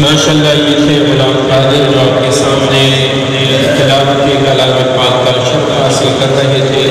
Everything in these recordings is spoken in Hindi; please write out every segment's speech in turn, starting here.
माशाअल्लाह ये थे गुलाम कादिर जो आपके सामने तिलावत की कलाम पाक का शर्फ हासिल कर रहे थे।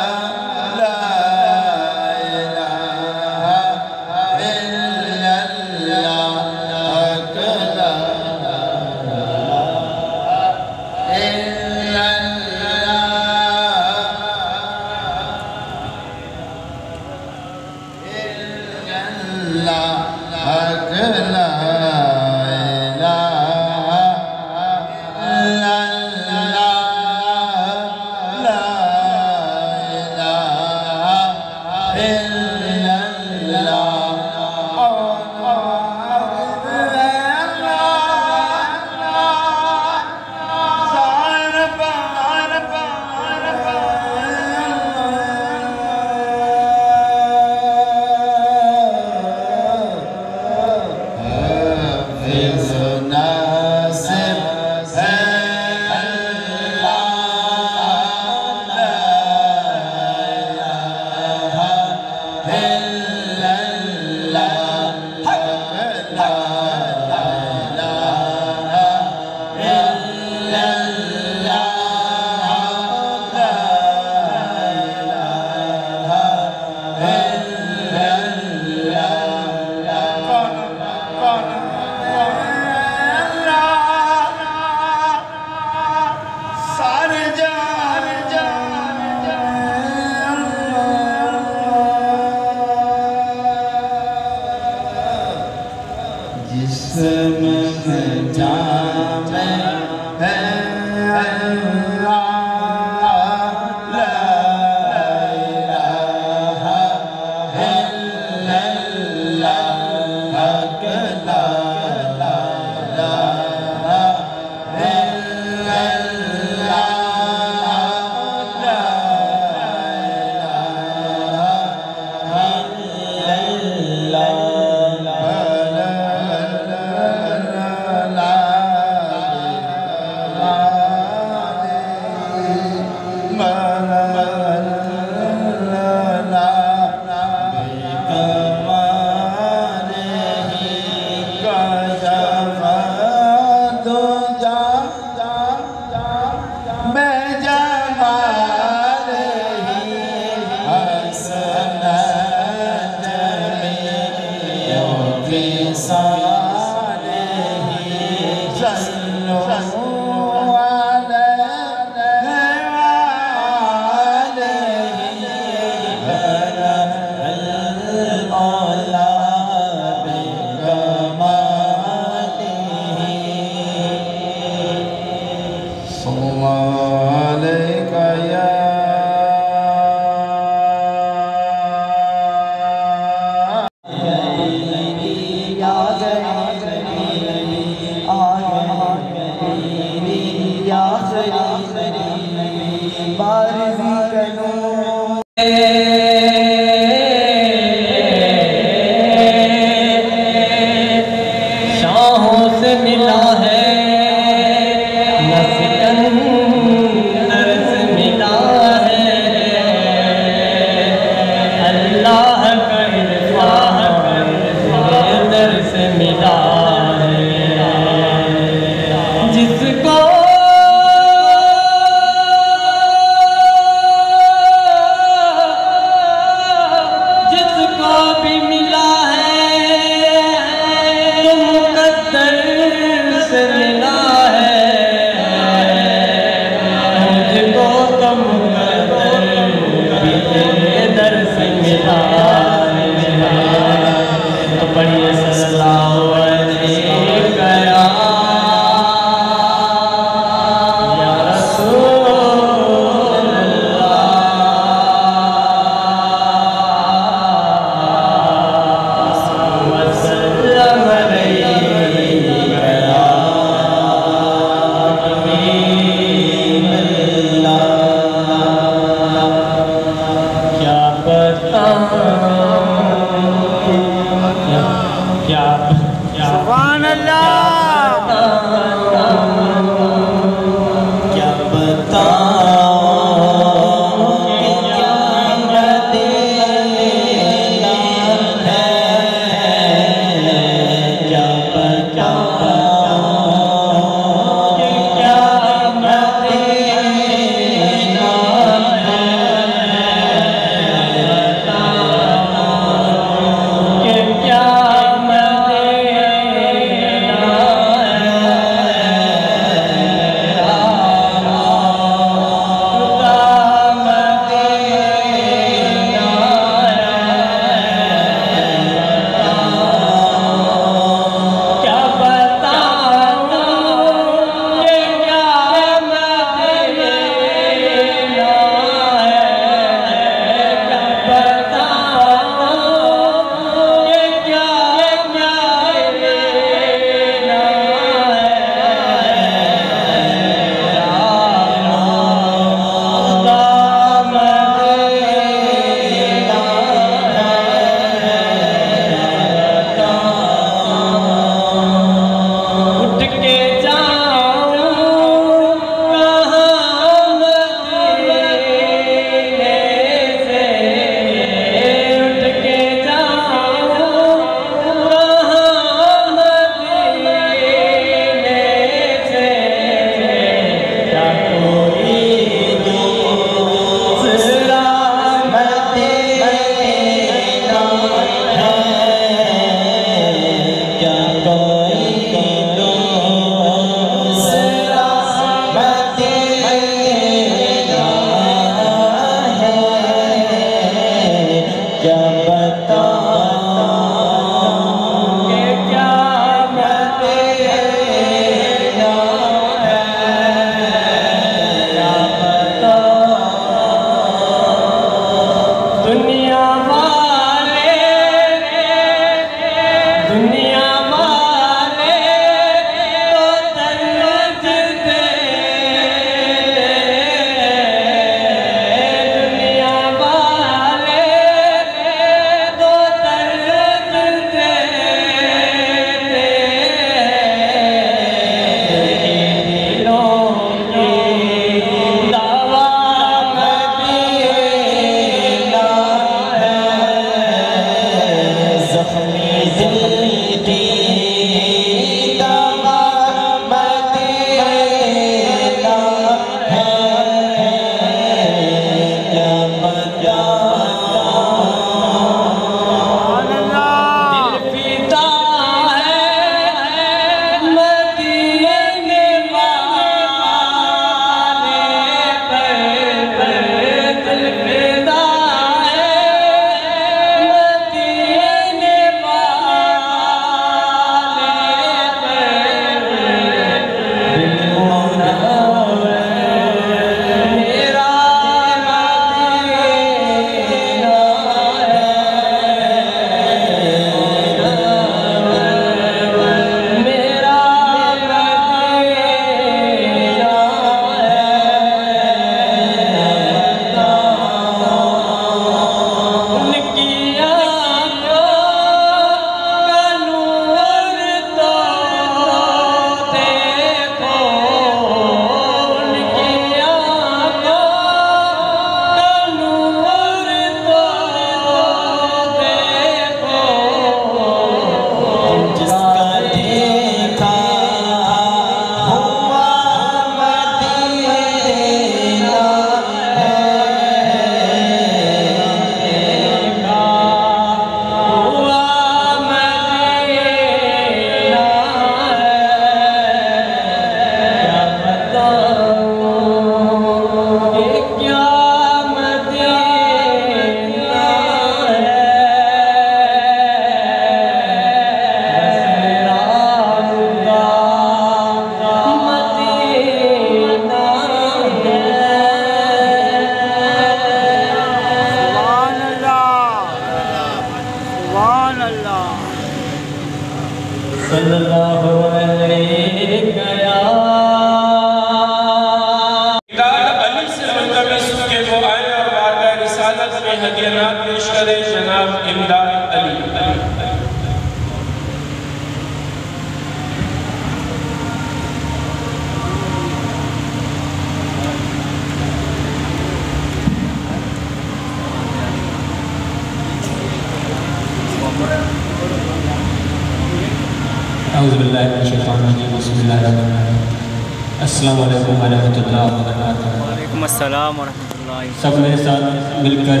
अस्सलाम वालेकुम वरहमतुल्लाहि वबरकातुहू। वालेकुम अस्सलाम वरहमतुल्लाहि। सब मेरे साथ मिलकर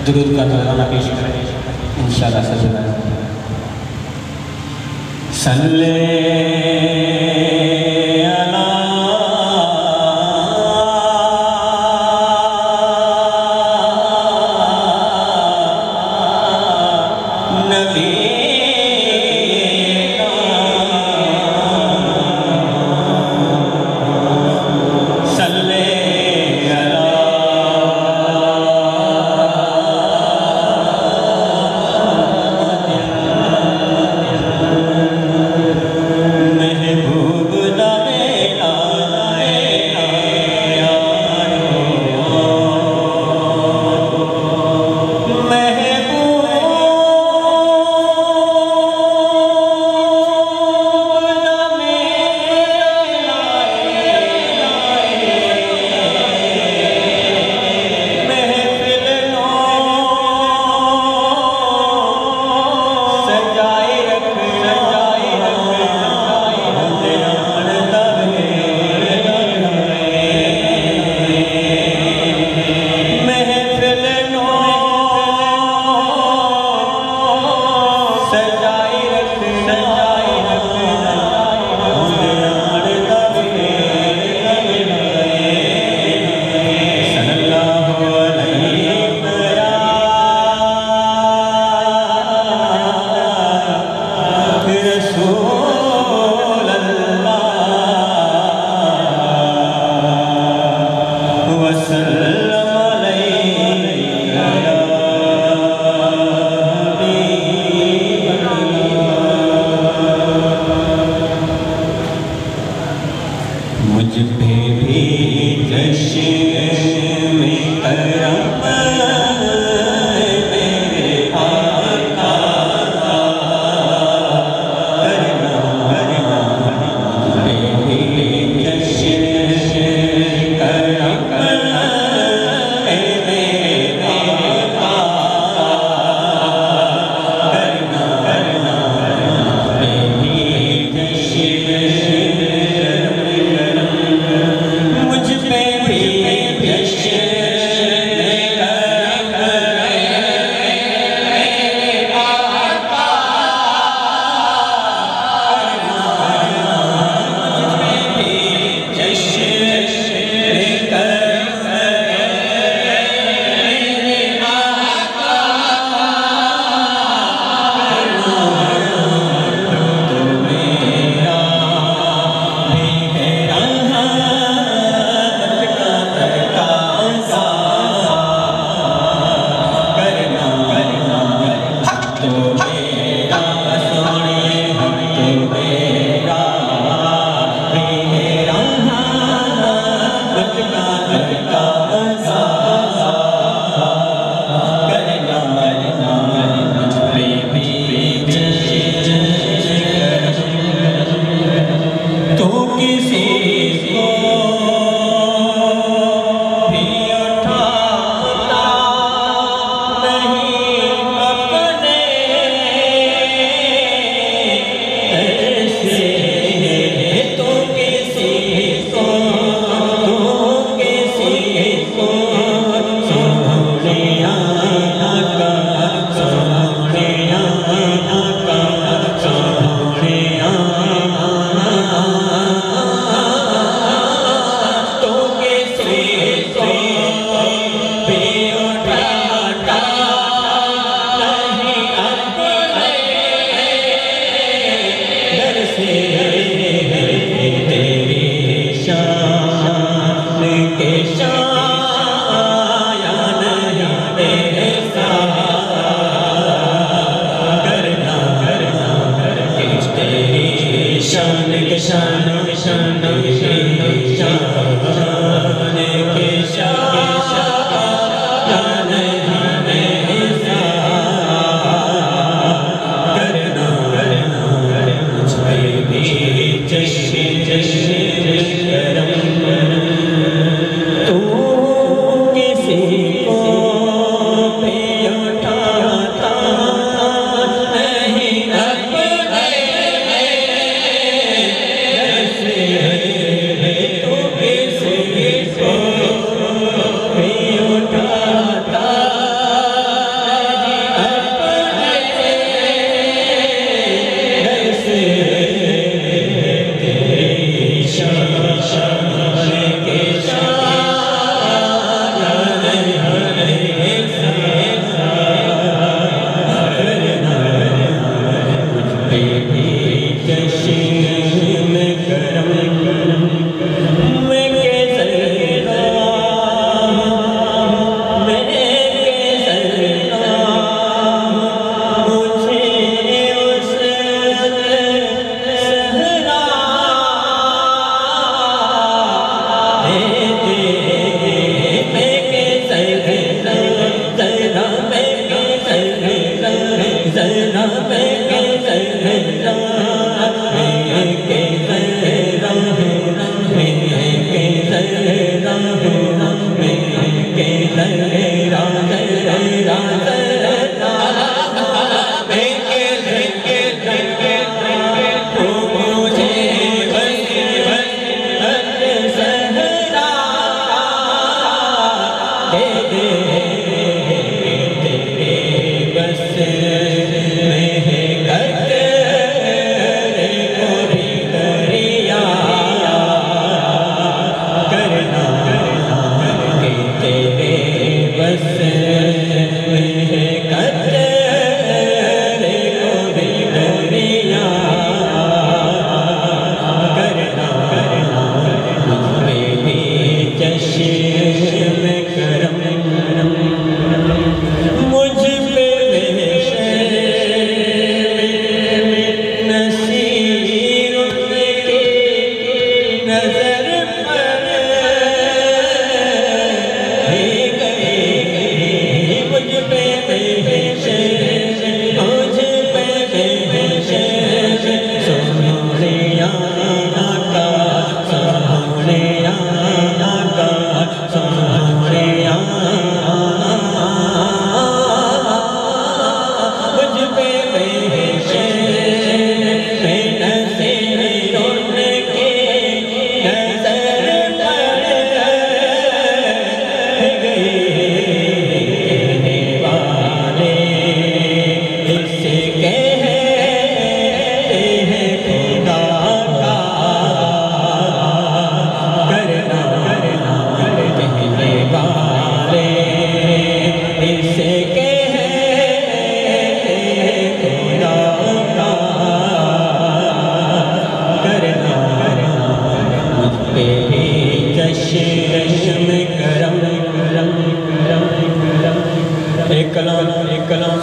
दुरूद का तराना पेश करें इंशाअल्लाह। सल्ले अला नबी महबूब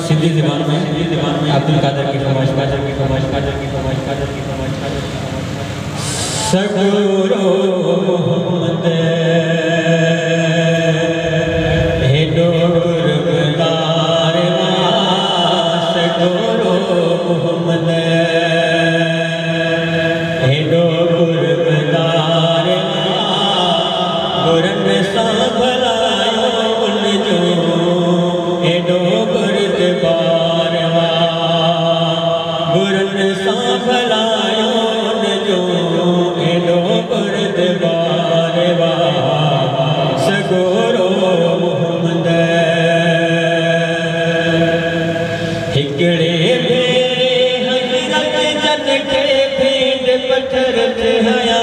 सिंधी ज़बान में अब्दुल कादर की फरमाइश सगुरो मोहम्मद हे डोर बदार सगुरो मोहम्मद हे डोर बदार गुरन सा भलायो उन जो हे डोर बारवा गुरन सा भलायो उन जो हे डोर बारवा सगोरो मोहम्मद हिकड़े भेरे हज़रत जन के भेंट पत्थर ते हया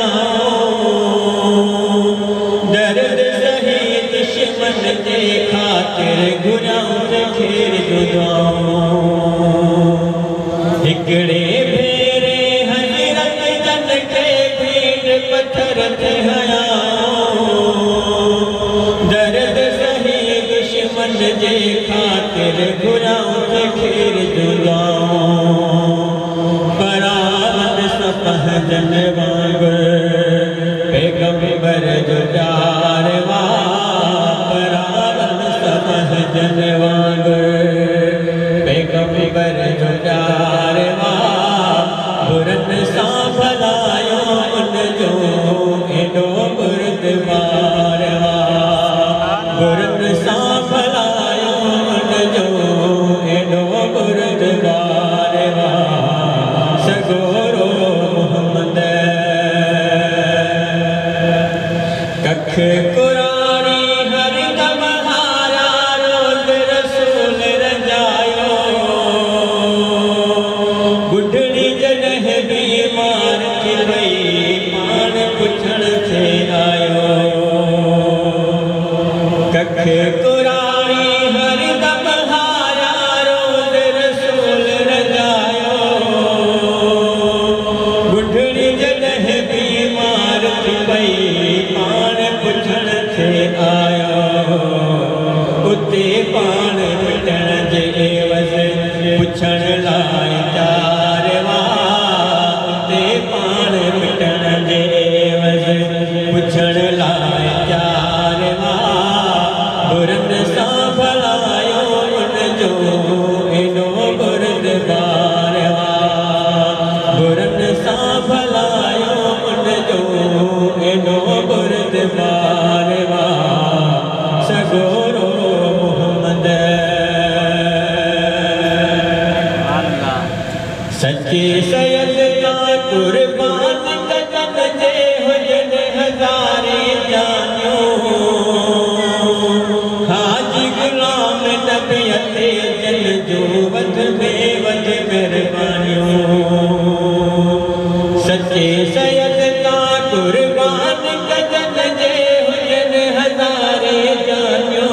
दर्द सही दुश्मन के खातिर गुनाह ते खेर जुदाओ हिकड़े भेरे हज़रत जन के भेंट पत्थर ते हया दर्द सही दुश्मन जे खातिर गुनाह ते खेर जुदाओ परान सपह जनवा सच्चे सैयद का कुर्बान कदम दे हुजन हजारे जानियो हाजी गुलाम नबियत जल जो वध बेवध मेहरबानियों सच्चे सैयद का कुर्बान कदम दे हुजन हजारे जानियो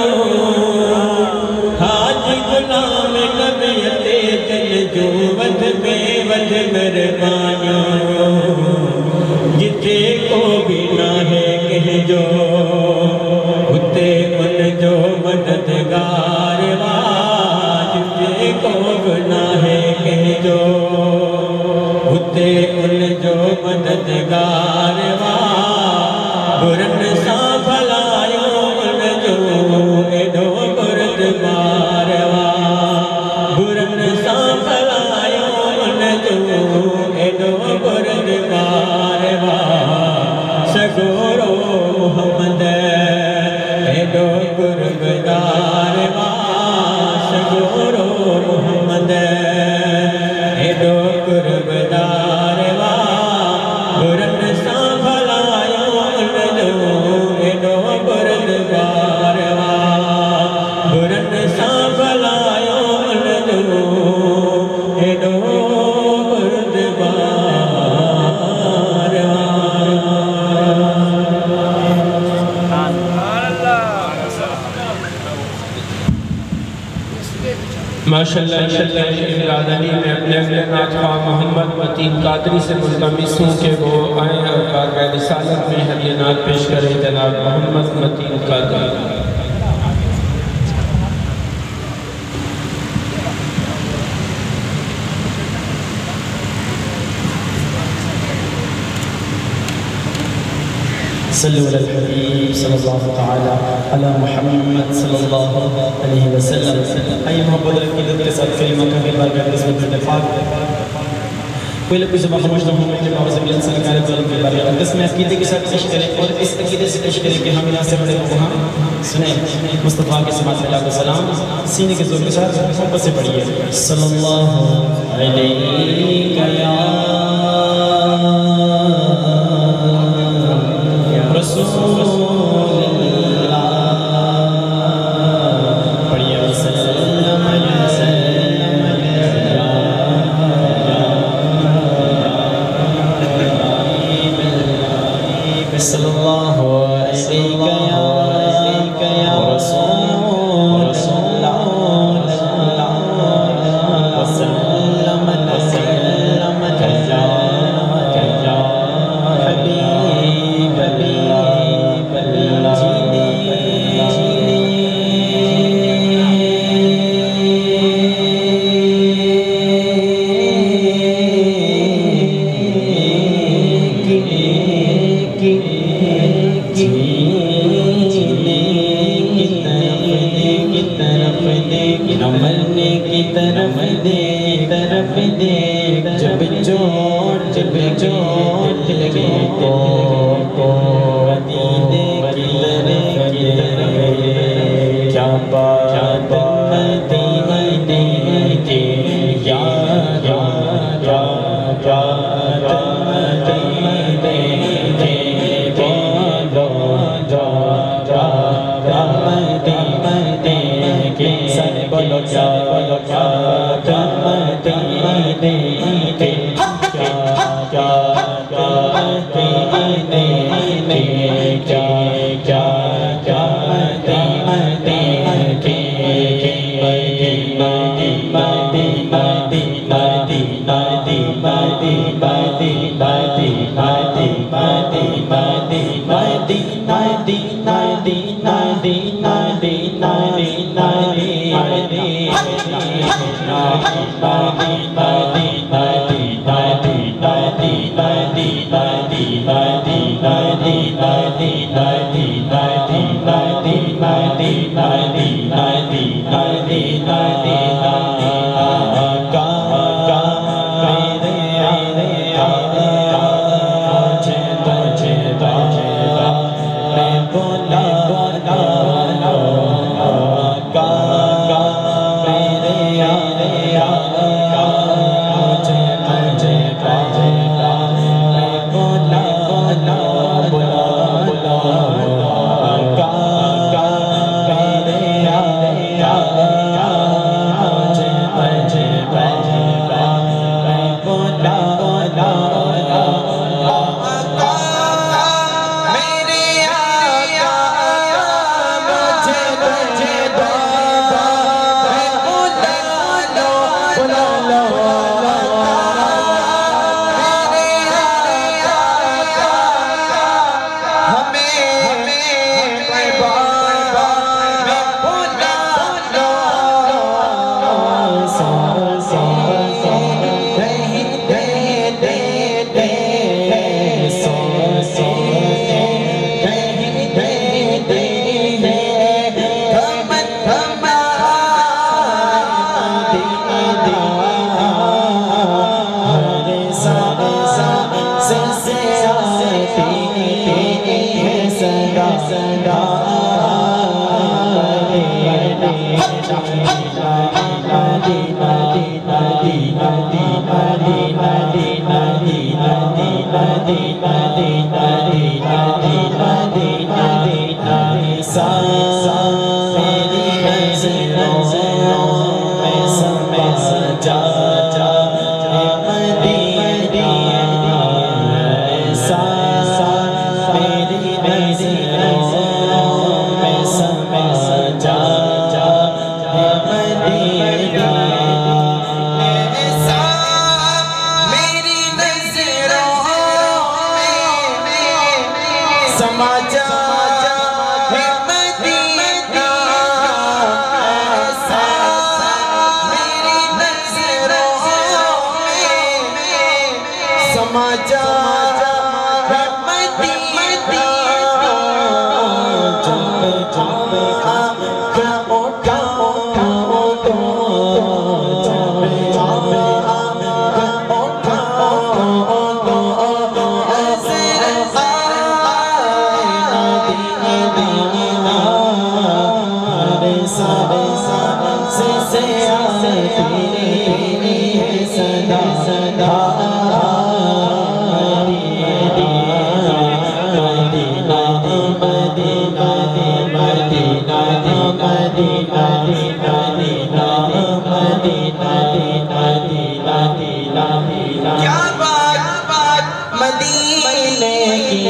हाजी गुलाम नबियत जल जो वध बेवध मेहरबानियों जिते को भी ना है कह जो उते उन जो मददगार वा जिते को भी ना है कह जो उते उन जो मददगार वा बुरन सा भलायो उन जो एडो गुरदबार वा बुरन सा भलायो उन जो एडो गुरदबार वा सगोरो मोहम्मद एडो गुरबदार वा सगोरो मोहम्मद एडो गुरबदार वा बुरन सा भलायो उन जो एडो गुरदबार वा बुरन सा भलायो उन जो एडो गुरदबार माशाअल्लाह इलाही में अपने अगले नात मोहम्मद मतीन कादरी से मुल्तमिस हूँ कि वो आए और कारवां रिसालत में हदिया नात पेश करें जनाब मोहम्मद मतीन कादरी। सल्लल्लाहु अलैहि सल्लल्लाहु तआला अला मुहम्मद सल्लल्लाहु अलैहि वसल्लम। आइए मोहब्बत और अक़ीदत के साथ कलिमा का मिलकर के इसमें इत्तेफाक पहले कुछ खामोश रहूं कि बाबा से मिलन सरकार दौलत के बारे में दस में अक़ीदे के साथ पेश करें और इस अक़ीदे से पेश करें कि हम यहाँ से बड़े वहाँ सुने मुस्तफ़ा के समात सलाम सीने के जोर के साथ मोहब्बत से पढ़िए सल्लल्लाहु अलैहि बोला मदीना मदीना मदीना मदीना मदीना सा मेरी नज़रों में समा जा जा मदीना सा मेरी नज़रों में समा जा जा मदीना समाजा है मदीना ऐसा मेरी नज़रों में समाजा है मदीना जब जब आँख उठाओ तो जब जब आँख उठाओ तो ऐसे सदा सदा मदीना मदीना मदीना मदीना मदीना मदीना मदीना क्या बात मदीने की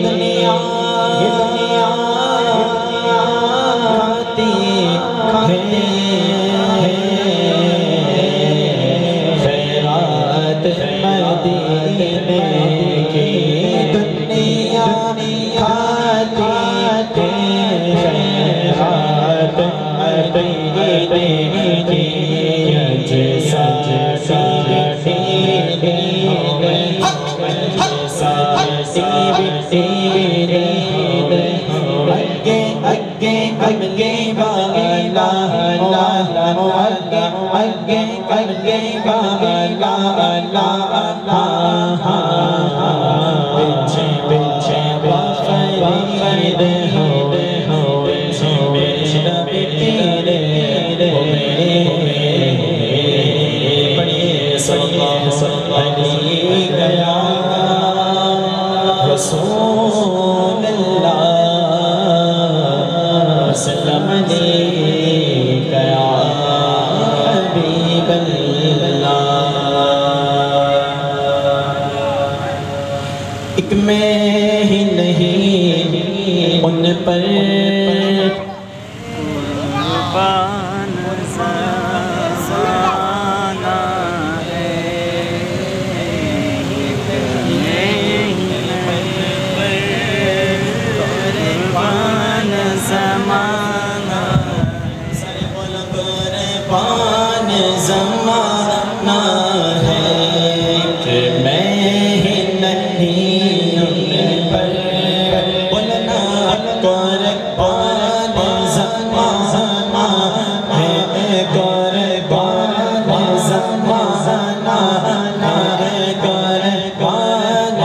दुनिया खाती खैरात मदीने की दुनिया खाती खैरात मदीने की सज अगे अगे बाला अगे अगे बाला पीछे पीछे फरीद हो पीछे मेरा पीरे पढ़िए सुनिए गया रसूल अल्लाह सल्लम अलैका या हबीब अल्लाह। एक मैं ही नहीं उन पर ज़माना है कि मैं ही नहीं उन पर बोलना कुर्बान ज़माना है कुर्बान ज़माना है कुर्बान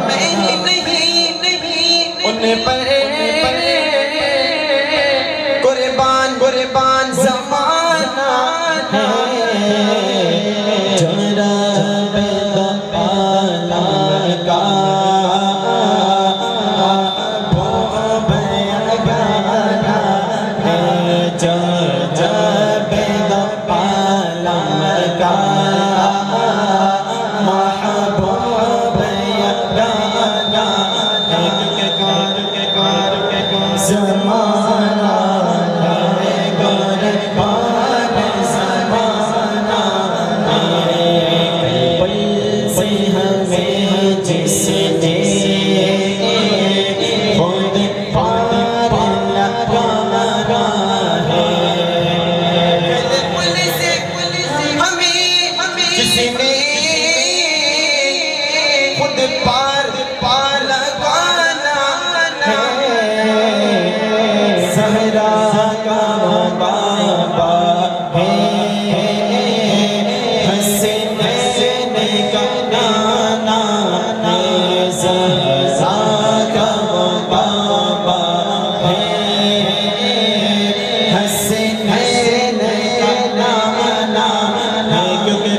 मैं ही नहीं उन पर कुर्बान कुर्बान ज़माना है जरा बेदपाला का वो बयाना है जरा बेदपाला का महबूब बयाना है के ज़माना सहरा का बाबा है हसन का नाना है सहरा का बाबा है हसन का नाना है क्योंकि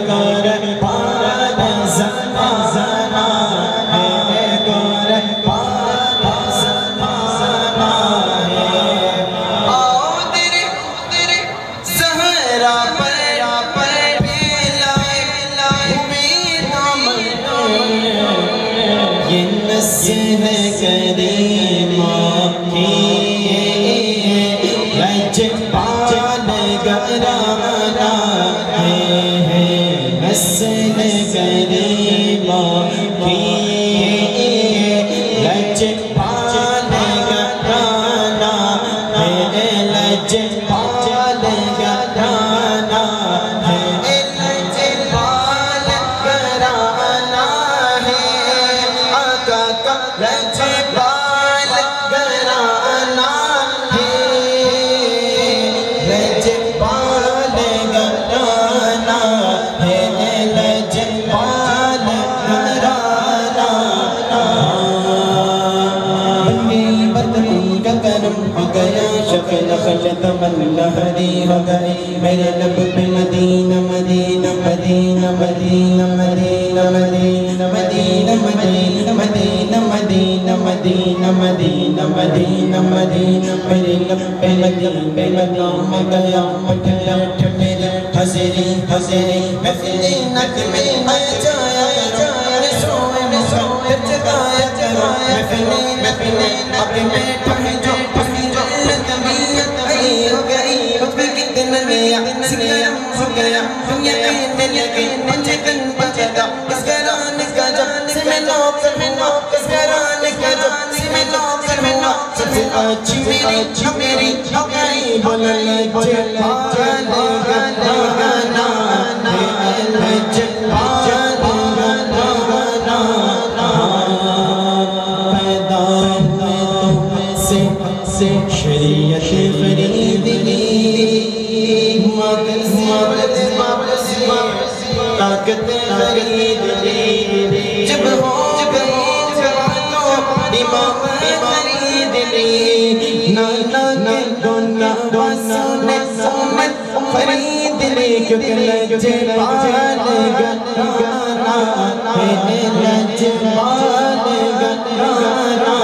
हसन करीमा की लजपाल घराना है, लजपाल घराना है, लजपाल घराना है, आका का लजपाल घराना है, लजपाल घराना है, लजपाल घराना। बंदे का करम हो गया, शक्ल खलत मन लहरी हो गई, मेरे लब पे मदीना मदीना मदीना मदीना मदीना मदीना मदीना मदीना मदीना मदीना मदीना मदीना मदीना मदीना, मेरे लब पे मदीना नाम गया, मठ लठ मेरे हज़री हज़री महफ़िले नक में आ जाया करो, सोए में सोए जगाया करो, महफ़िले महफ़िले अब में ठहर जो तबीयत आई हो गई, मुझ पे कितना नया सिंगम हो गया, दुनिया कहने लगी मुझे कन बचेगा, इस घराने का जब से मैं नौकर हुआ, इस घराने का जब से मैं नौकर हुआ, सबसे अच्छी मेरी हो गई, बोला लजपाल घराना है, लजपाल घराना। पैदा हुए तुमसे शरीयत खरीद ली, ताकत खरीद ली, जब हो गई जवानो इमाम खरीद ली, नाना के दोना ने उम्मत खरीद ली, क्योंकि लजपाल घराना है, लजपाल घराना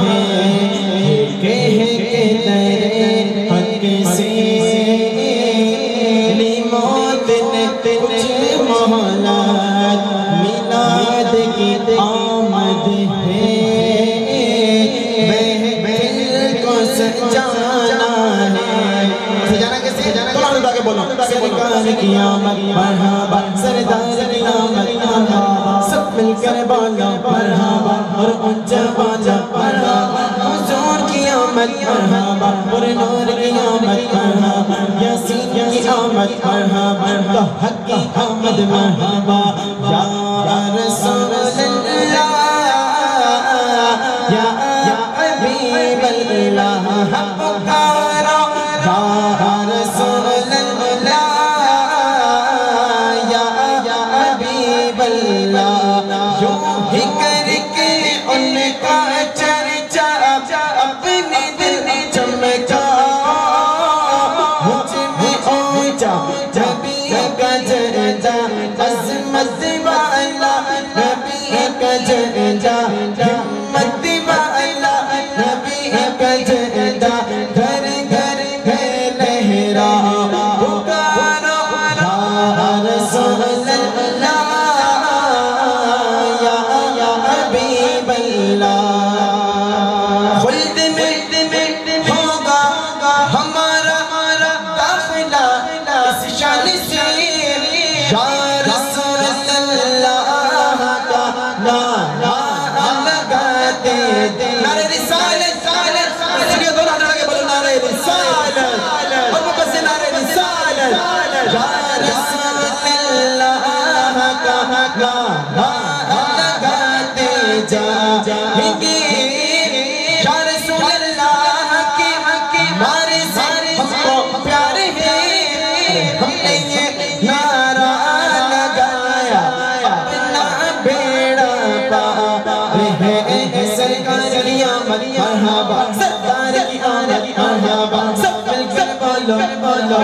है, कह के तेरे हक से मौत ने कुछ मोहलत, मिलाद की आमद है, महफिल को सजाना है, सजाना कैसे तुम्हारे के बोलो, सरकार की आमद मरहबा, सरदार की आमद मरहबा, सब मिलकर बोलो मरहबा, और ऊंचा बाजा मरहबा, हुजूर की आमद मरहबा, और नूर की आमद मरहबा, यासीन की आमद मरहबा, तो हक की आमद मरहबा, या रसूल अल्लाह या हबीब अल्लाह पुकारो, या रसूल अल्लाह या हबीब अल्लाह, यूं ही करके उनका चर्चा अपने दिल चमका, मुझ में ऊंचा नबी का जर्जा, अज़मत वाला नबी का जर्जा, हिम्मत वाला नबी का जर्जा, घर घर घर लहरा पुकारो, या रसूल अल्लाह या हबीब अल्लाह। खुल्द में होगा हमारा दाखिला इस शान से, या रसूल अल्लाह का नारा लगाते, नारे रिसालत इसलिए दोनों हाथ लगा बोलो नारे रिसालत, और वो बस नारे रिसालत, या रसूल अल्लाह का नारा लगाते जाएंगे, या रसूल अल्लाह के हमारे सारे हमको प्यारे हैं, हमने ये नारा लगाया, अपना बेड़ा पार है, सरकार की आमद मरहबा, सरकार की आमद मरहबा, सब मिलकर बोलो बोलो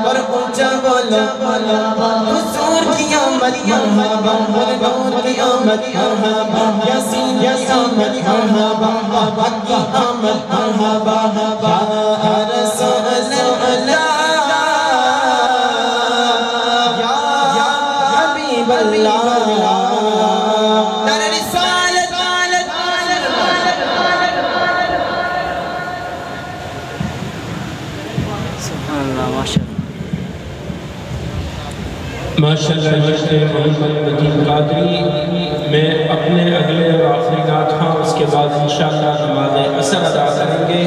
और ऊंचा बोलो बोलो, हुजूर की आमद मरहबा, और नूर की आमद मरहबा, यासीन की आमद मरहबा, हक की आमद मरहबा, या रसूल अल्लाह या हबीब अल्लाह। नारे रिसालत सुभान अल्लाह, माशाअल्लाह। माशाअल्लाह मोहम्मद मतीन कादरी में अपने अगले और आखिरी नात हाँ, उसके बाद इंशाअल्लाह नमाज असर अदा करेंगे।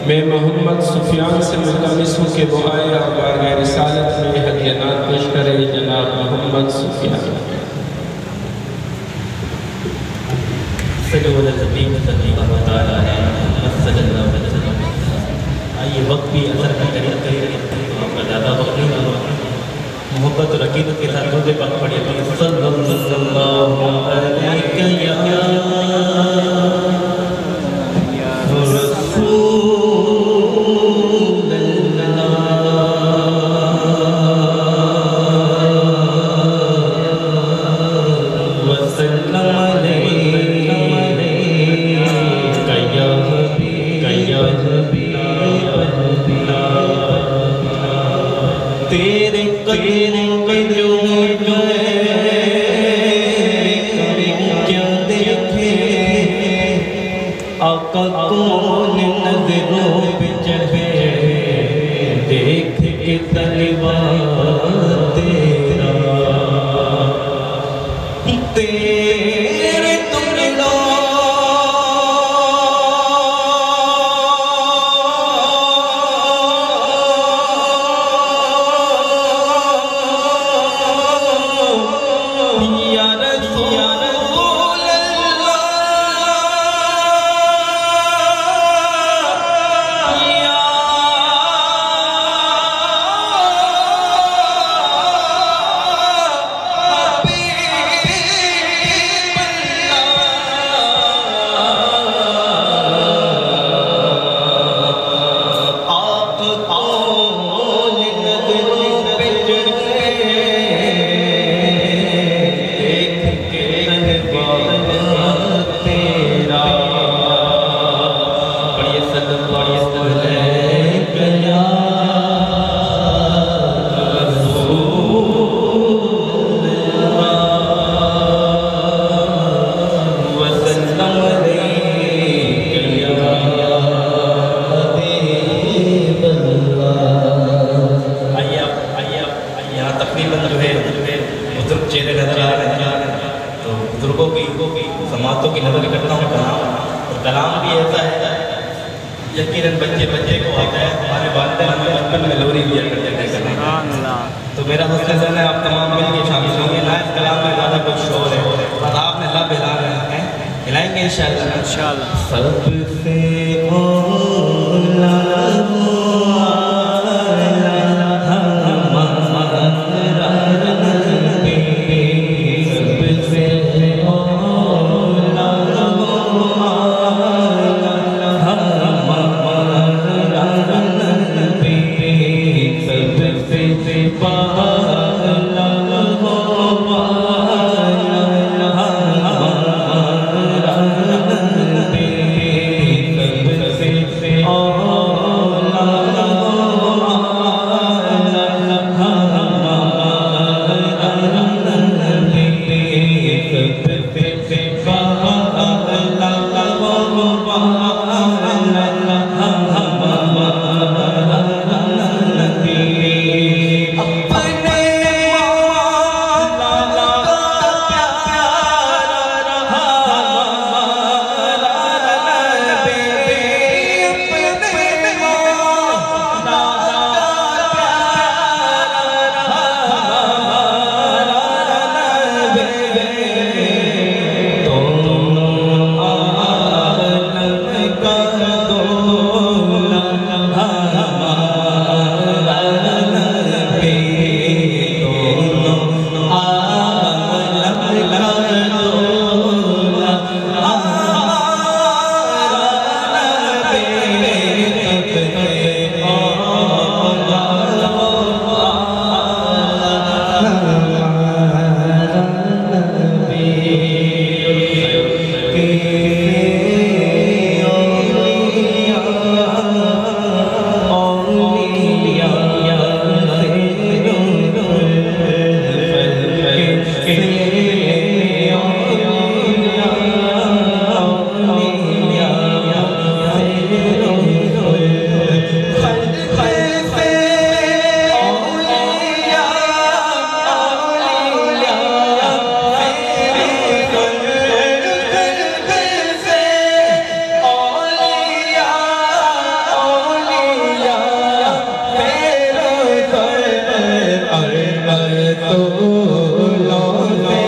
मैं मोहम्मद सुफियान से मुल्तमिस हूँ कि वो आए और बारगाह रिसालत में हदिया नात पेश करे। जनाब मोहम्मद सुफियान। आइए वक्त भी असर का करीब आपका ज़्यादा वक्त नहीं होगा। मोहब्बत और अकीदत के साथ रोज़े पाक पढ़िए। सल्लल्लाहु अलैहि या रसूल अल्लाह वसल्लम अलैका या हबीब तेरे कदमों पे जो क्या देखे आका कौन नजरों पे चढ़े देख के तलवा तेरा तेरे तुमला समातों की नज़र करता हूँ कलाम, और कलाम भी ऐसा है यकीनन बच्चे को आता है। हमारे वालिदैन हमें बचपन में लोरी दिया करते थे करने। तो मेरा हौसला है आप तमाम मिल के शामिल होंगे ना। इस कलाम में ज़्यादा कुछ शोर है और आपने लब हिला रहे हैं, हिलाएंगे इंशाअल्लाह। सबसे रसूलों से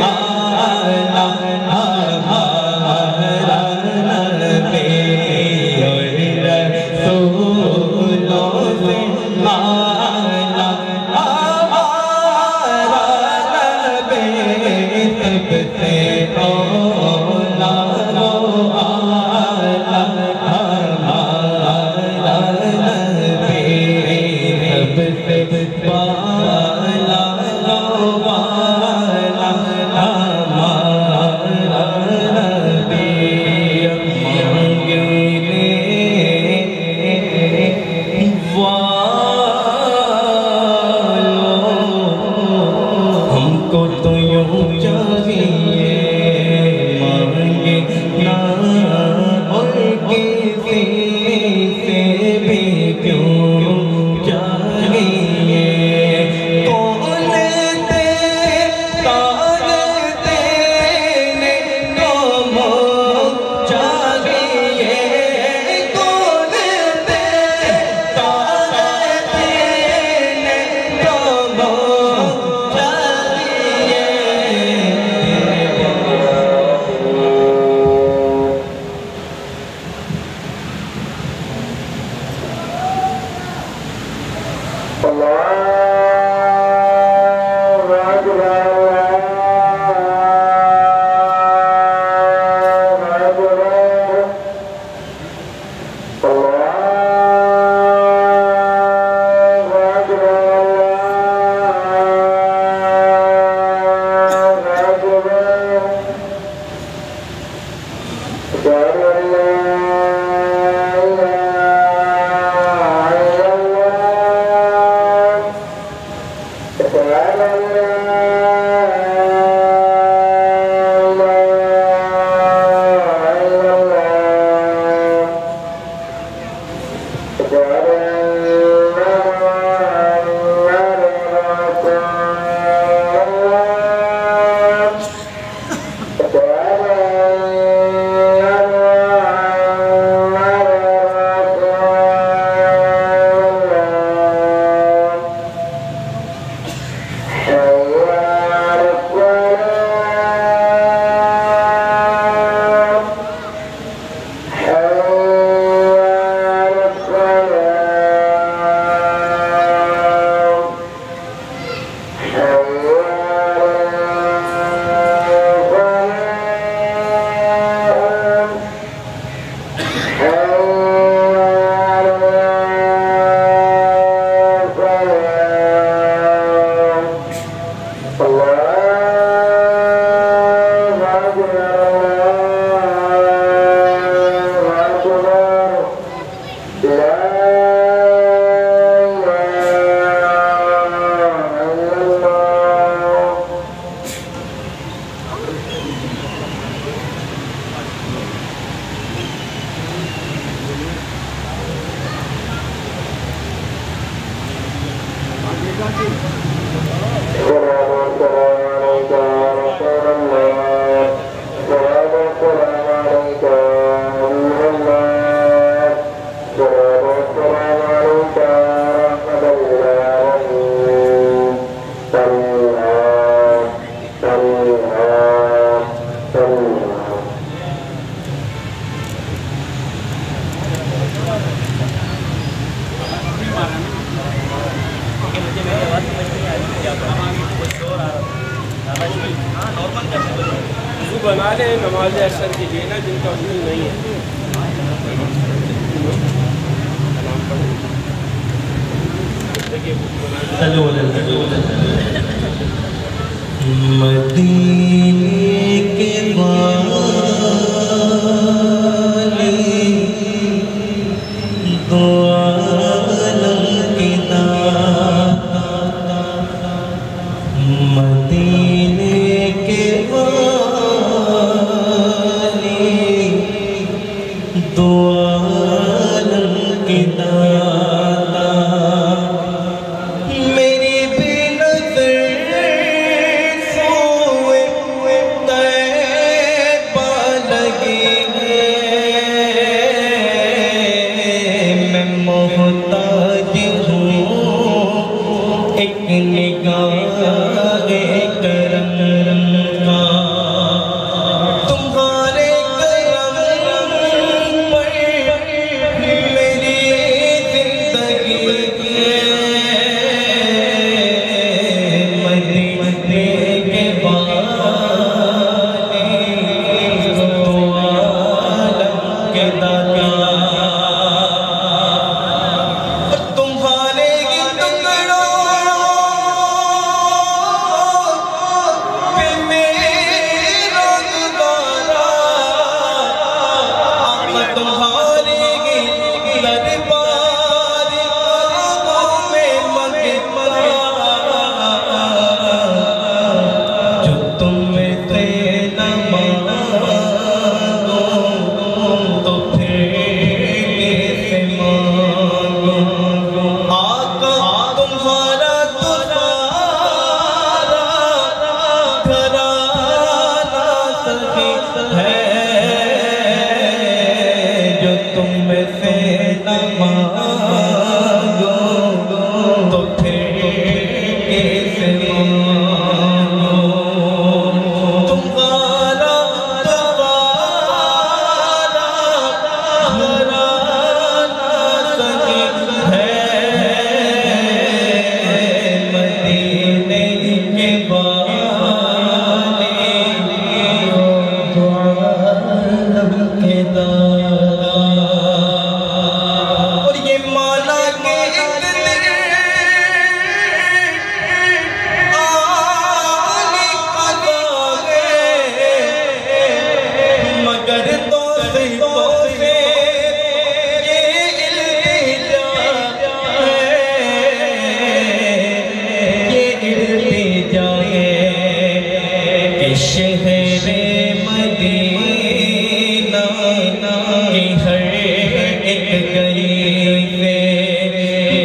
आला हमारा नबी और रसूलों से आला हमारा नबी सबसे आला आला हमारा नबी सबसे वाला वाला हमारा नबी मांगने वालों हमको तो यूं चाहिए मांगे ना और किसी से भी क्यों चाहिए कौन दे ताकत देने को चाहिए कौन दे ताकत देने को चाहिए बना ले नमाज असर कीजिए ना जिनका वजू नहीं है। मदीने के वाली दो आलम के दाता मदीने के वाली दो आलम के दाता मेरी भी नज़र सोए तैबा लगी है मैं मोहताज हूँ एक निगाह के वाले दुआ लब के दादा और ये माना के एक दिन आने का है मगर तो से ये इल्तिजा है कि शहर मदीना की हर एक गली से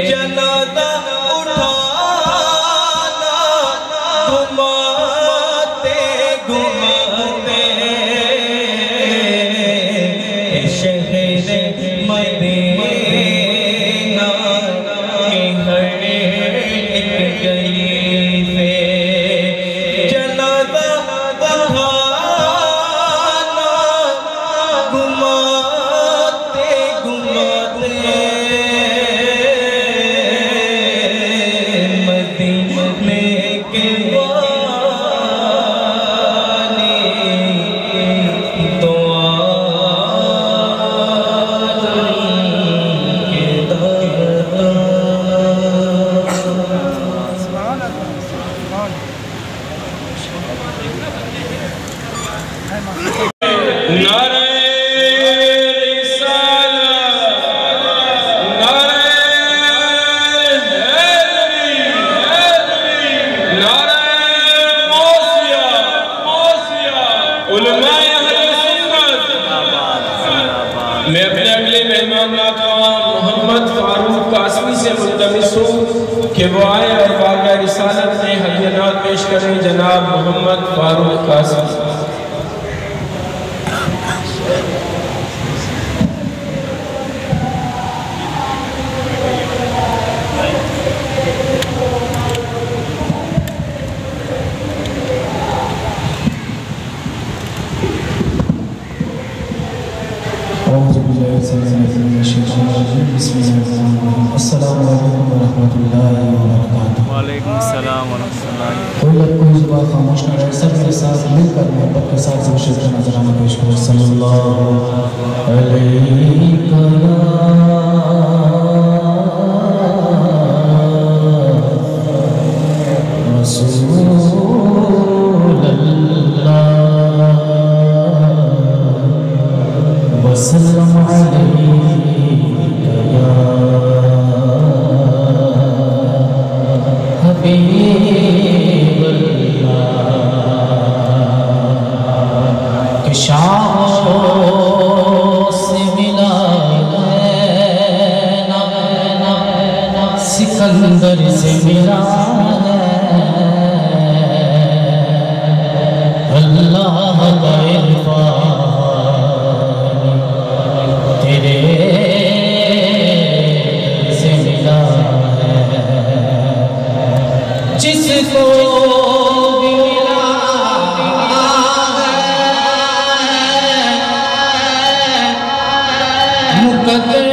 जनाजा उठाना घुमाते घुमाते शहर मदीना की हर एक गली से जनाजा उठाना घुमाते घुमाते मदीने के वाले दुआ के दाता नारे रिसालत, नारे हैदरी, नारे गौसिया, उलमाए अहले सुन्नत। मैं अपने अगले मेहमान मोहम्मद फारूक कासमी से मुल्तमिस हूँ कि वो आए और बाग़ रिसालत में हदीयात पेश करें। जनाब मोहम्मद फारूक कासमी। अस्सलामु अलैकुम वरहमतुल्लाहि वबरकातुहू। वालेकुम सलाम व रहमतुल्लाहि। कोई ज़ुबान खामोश न रहे, सब के साथ मिलकर मोहब्बत के साथ ज़िक्र का नज़राना पेश करो। सल्लल्लाहु अलैहि वसल्लम सिकंदर से मिला है अल्लाह का इरफान तेरे से मिला है जिसको भी मिला है मुकद्दर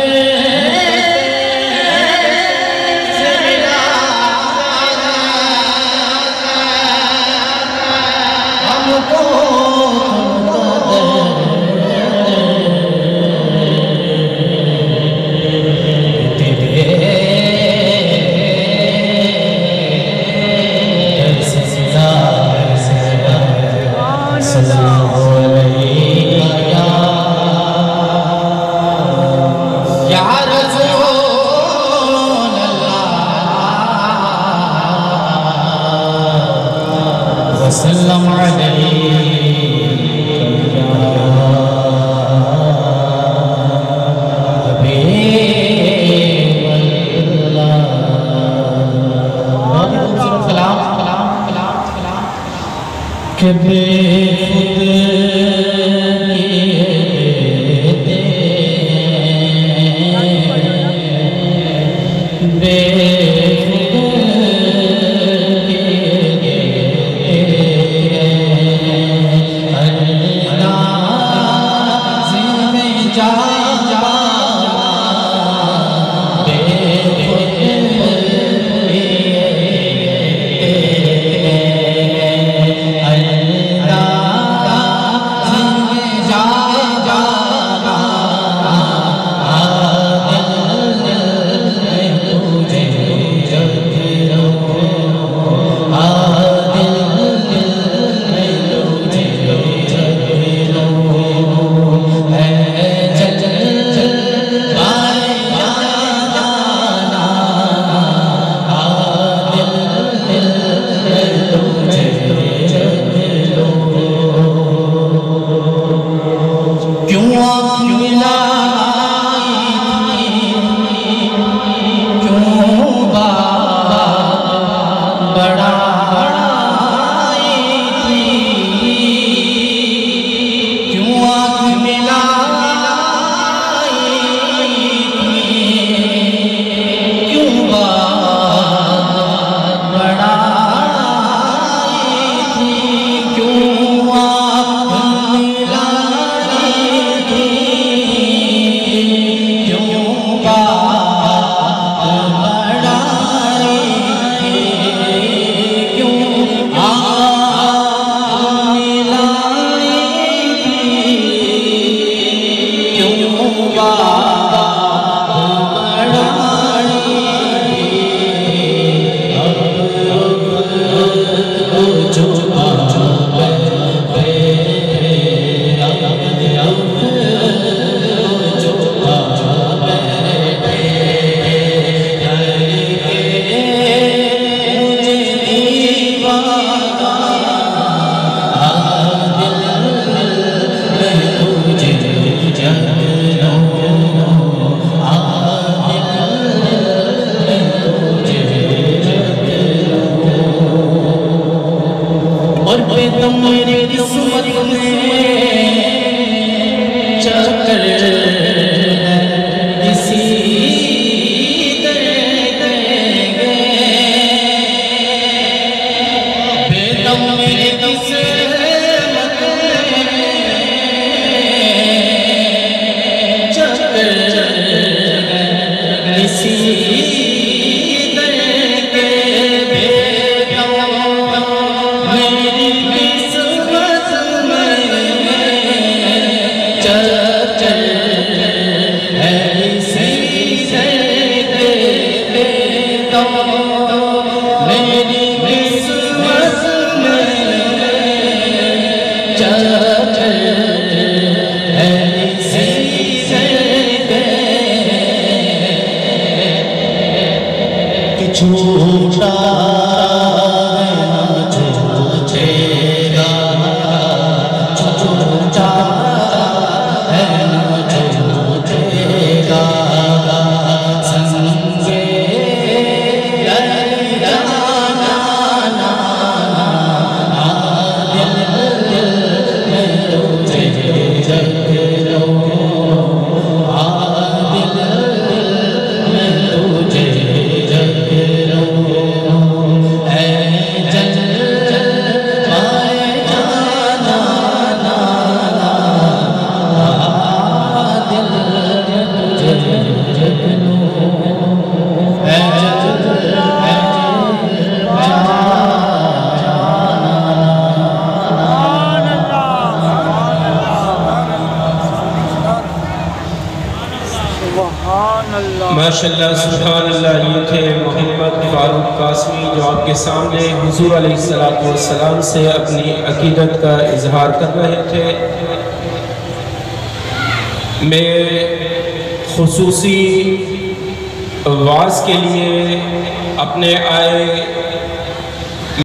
वसल्लम के बेखुद और बेदम मेरी किस्मत में चक्कर इसी बेदम मेरी किस्मत में चक्कर इसी छूटा छूटेगा छूटा है न छूटेगा संगे जाना दिल में तुझे जग लो दिल में तुझे माशाअल्लाह सुभान अल्लाह। ये थे मोहम्मद फारूक कासमी जो आपके सामने हुजूर अलैहिस्सलातु वस्सलाम से अपनी अकीदत का इजहार कर रहे थे। मैं खुसूसी वाज के लिए अपने आए